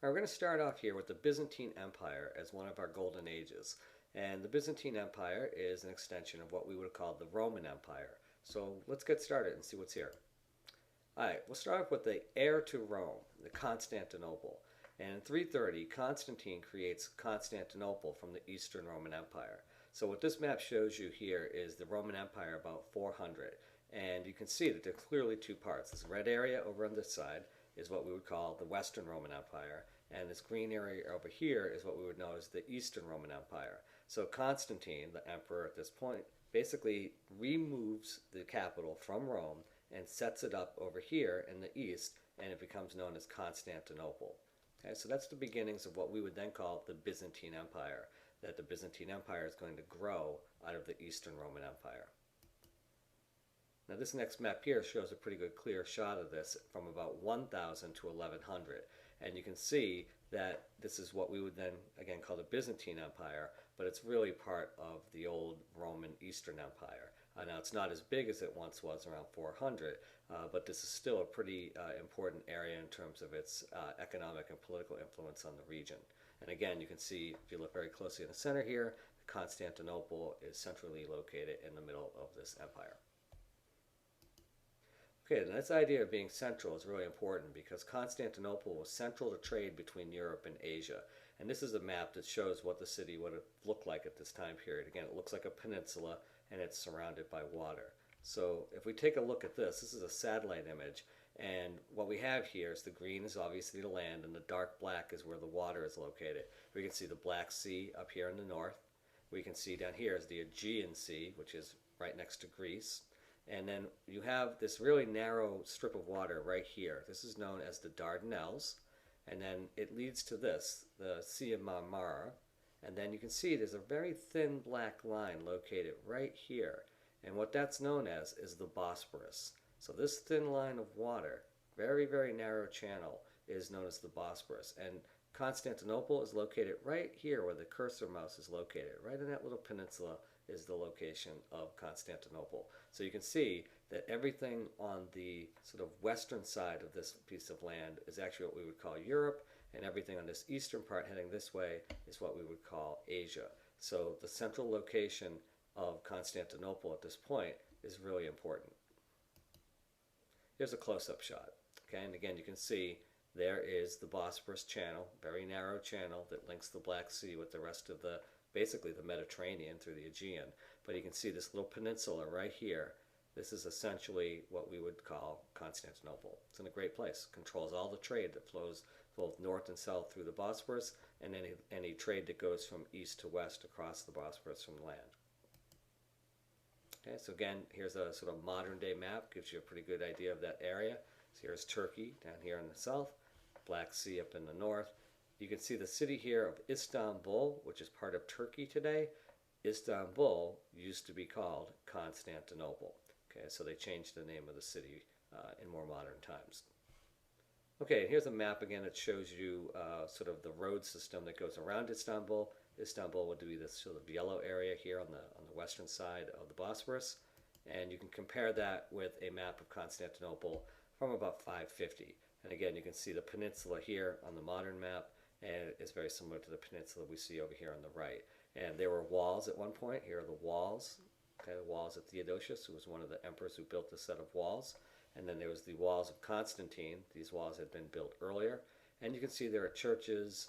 We're going to start off here with the Byzantine Empire as one of our golden ages. And the Byzantine Empire is an extension of what we would call the Roman Empire. So let's get started and see what's here. Alright, we'll start off with the heir to Rome, the Constantinople. And in 330, Constantine creates Constantinople from the Eastern Roman Empire. So what this map shows you here is the Roman Empire about 400. And you can see that there are clearly two parts. This red area over on this side is what we would call the Western Roman Empire, and this green area over here is what we would know as the Eastern Roman Empire. So Constantine, the emperor at this point, basically removes the capital from Rome and sets it up over here in the east, and it becomes known as Constantinople. Okay, so that's the beginnings of what we would then call the Byzantine Empire, that the Byzantine Empire is going to grow out of the Eastern Roman Empire. Now this next map here shows a pretty good clear shot of this from about 1000 to 1100, and you can see that this is what we would then again call the Byzantine Empire, but it's really part of the old Roman Eastern Empire. Now it's not as big as it once was around 400, but this is still a pretty important area in terms of its economic and political influence on the region. And again, you can see, if you look very closely in the center here, Constantinople is centrally located in the middle of this empire. Okay, and this idea of being central is really important because Constantinople was central to trade between Europe and Asia. And this is a map that shows what the city would have looked like at this time period. Again, it looks like a peninsula and it's surrounded by water. So if we take a look at this, this is a satellite image, and what we have here is the green is obviously the land and the dark black is where the water is located. We can see the Black Sea up here in the north. We can see down here is the Aegean Sea, which is right next to Greece. And then you have this really narrow strip of water right here. This is known as the Dardanelles. And then it leads to this, the Sea of Marmara. And then you can see there's a very thin black line located right here. And what that's known as is the Bosporus. So this thin line of water, very, very narrow channel, is known as the Bosporus. And Constantinople is located right here where the cursor mouse is located. Right in that little peninsula is the location of Constantinople. So you can see that everything on the sort of western side of this piece of land is actually what we would call Europe, and everything on this eastern part heading this way is what we would call Asia. So the central location of Constantinople at this point is really important. Here's a close-up shot. Okay, and again you can see there is the Bosporus Channel, very narrow channel that links the Black Sea with the rest of the, basically the Mediterranean through the Aegean. But you can see this little peninsula right here. This is essentially what we would call Constantinople. It's in a great place. Controls all the trade that flows both north and south through the Bosporus, and any trade that goes from east to west across the Bosporus from land. Okay, so again, here's a sort of modern day map, gives you a pretty good idea of that area. So here's Turkey down here in the south, Black Sea up in the north. You can see the city here of Istanbul, which is part of Turkey today. Istanbul used to be called Constantinople. Okay, so they changed the name of the city in more modern times. Okay, here's a map again that shows you sort of the road system that goes around Istanbul. Istanbul would be this sort of yellow area here on the western side of the Bosporus, and you can compare that with a map of Constantinople from about 550. And again, you can see the peninsula here on the modern map, and it's very similar to the peninsula we see over here on the right. And there were walls at one point. Here are the walls, okay, the walls of Theodosius, who was one of the emperors who built this set of walls. And then there was the walls of Constantine. These walls had been built earlier. And you can see there are churches.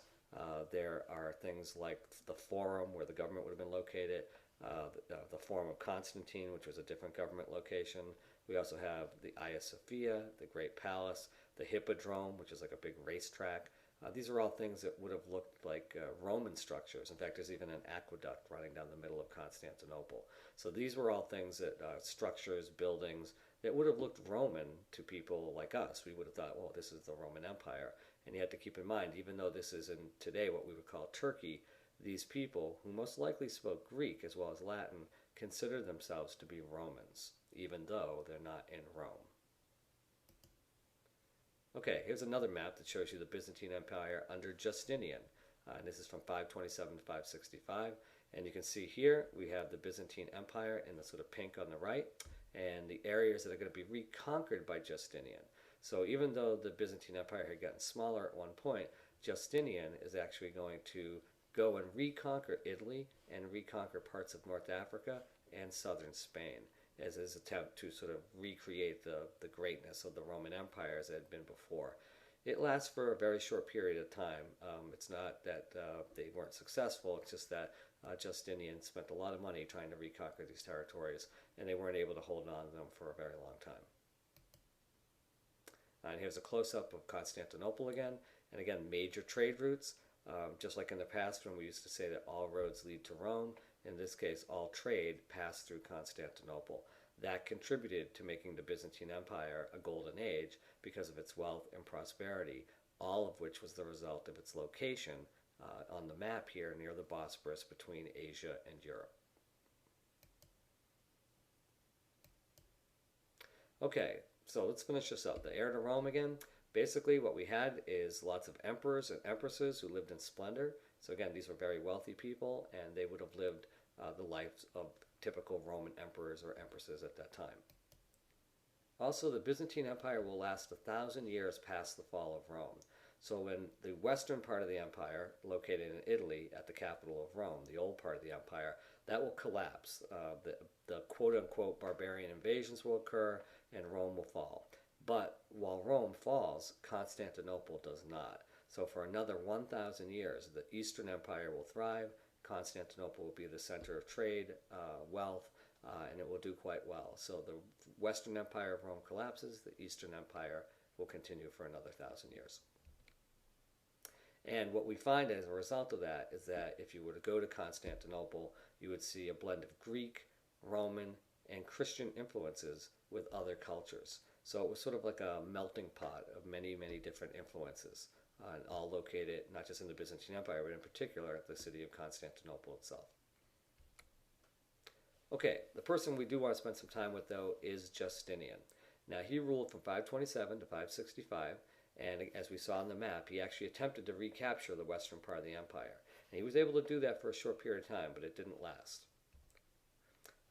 There are things like the Forum, where the government would have been located, the Forum of Constantine, which was a different government location. We also have the Hagia Sophia, the Great Palace, the Hippodrome, which is like a big racetrack. These are all things that would have looked like Roman structures. In fact, there's even an aqueduct running down the middle of Constantinople. So these were all things that, structures, buildings, that would have looked Roman to people like us. We would have thought, well, this is the Roman Empire. And you have to keep in mind, even though this is in today what we would call Turkey, these people, who most likely spoke Greek as well as Latin, consider themselves to be Romans, even though they're not in Rome. Okay, here's another map that shows you the Byzantine Empire under Justinian. And this is from 527 to 565. And you can see here we have the Byzantine Empire in the sort of pink on the right, and the areas that are going to be reconquered by Justinian. So even though the Byzantine Empire had gotten smaller at one point, Justinian is actually going to go and reconquer Italy and reconquer parts of North Africa and southern Spain as his attempt to sort of recreate the greatness of the Roman Empire as it had been before. It lasts for a very short period of time. It's not that they weren't successful, it's just that Justinian spent a lot of money trying to reconquer these territories, and they weren't able to hold on to them for a very long time. And here's a close-up of Constantinople again, and again, major trade routes. Just like in the past when we used to say that all roads lead to Rome, in this case, all trade passed through Constantinople. That contributed to making the Byzantine Empire a golden age because of its wealth and prosperity, all of which was the result of its location on the map here near the Bosporus between Asia and Europe. Okay, so let's finish this up. The heir to Rome again. Basically, what we had is lots of emperors and empresses who lived in splendor. So again, these were very wealthy people, and they would have lived the lives of typical Roman emperors or empresses at that time. Also, the Byzantine Empire will last 1,000 years past the fall of Rome. So when the western part of the empire, located in Italy at the capital of Rome, the old part of the empire, that will collapse. The quote-unquote barbarian invasions will occur, and Rome will fall. But while Rome falls, Constantinople does not. So for another 1,000 years, the Eastern Empire will thrive. Constantinople will be the center of trade, wealth, and it will do quite well. So the Western Empire of Rome collapses. The Eastern Empire will continue for another 1,000 years. And what we find as a result of that is that if you were to go to Constantinople, you would see a blend of Greek, Roman, and Christian influences with other cultures. So it was sort of like a melting pot of many, many different influences, and all located not just in the Byzantine Empire, but in particular at the city of Constantinople itself. Okay, the person we do want to spend some time with, though, is Justinian. Now, he ruled from 527 to 565, and as we saw on the map, he actually attempted to recapture the western part of the empire. And he was able to do that for a short period of time, but it didn't last.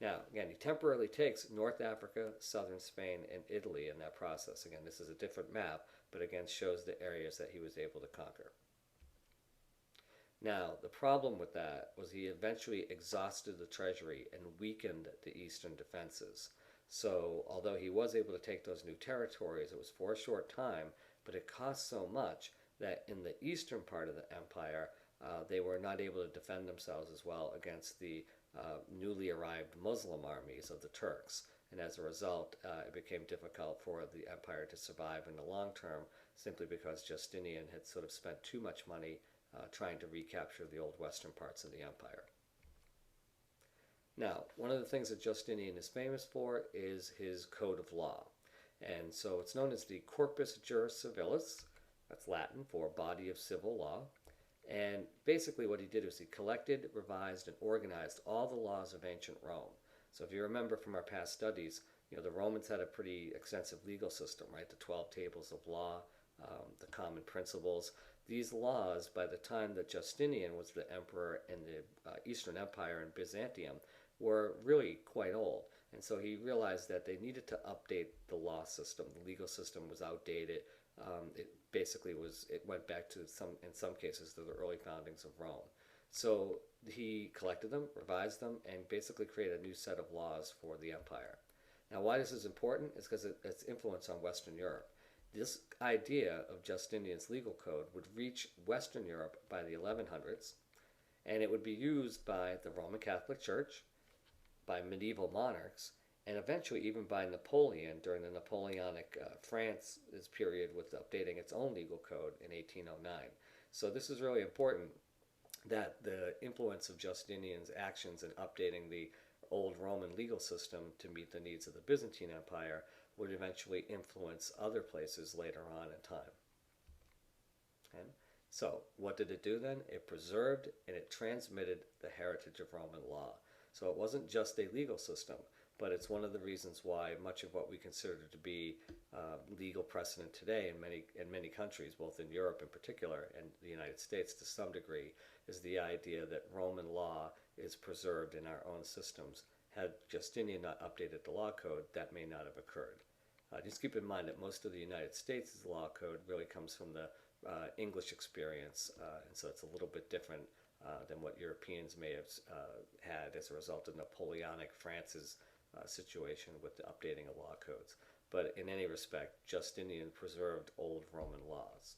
Now, again, he temporarily takes North Africa, southern Spain, and Italy in that process. Again, this is a different map, but again shows the areas that he was able to conquer. Now, the problem with that was he eventually exhausted the treasury and weakened the eastern defenses. So, although he was able to take those new territories, it was for a short time, but it cost so much that in the eastern part of the empire, they were not able to defend themselves as well against the newly arrived Muslim armies of the Turks. And as a result, it became difficult for the empire to survive in the long term, simply because Justinian had sort of spent too much money trying to recapture the old western parts of the empire. Now, one of the things that Justinian is famous for is his code of law. And so it's known as the Corpus Juris Civilis. That's Latin for body of civil law. And basically what he did was he collected, revised, and organized all the laws of ancient Rome. So if you remember from our past studies, the Romans had a pretty extensive legal system, right? The 12 tables of law, the common principles. These laws, by the time that Justinian was the emperor in the Eastern Empire in Byzantium, were really quite old. And so he realized that they needed to update the law system. The legal system was outdated. It went back to in some cases, to the early foundings of Rome. So he collected them, revised them, and basically created a new set of laws for the empire. Now, why this is important is because its influence on Western Europe. This idea of Justinian's legal code would reach Western Europe by the 1100s, and it would be used by the Roman Catholic Church, by medieval monarchs, and eventually even by Napoleon during the Napoleonic France's period with updating its own legal code in 1809. So this is really important, that the influence of Justinian's actions in updating the old Roman legal system to meet the needs of the Byzantine Empire would eventually influence other places later on in time. Okay? So what did it do then? It preserved and it transmitted the heritage of Roman law. So it wasn't just a legal system, but it's one of the reasons why much of what we consider to be legal precedent today in many countries, both in Europe in particular and the United States to some degree, is the idea that Roman law is preserved in our own systems. Had Justinian not updated the law code, that may not have occurred. Just keep in mind that most of the United States' law code really comes from the English experience, and so it's a little bit different than what Europeans may have had as a result of Napoleonic France's situation with the updating of law codes. But in any respect, Justinian preserved old Roman laws.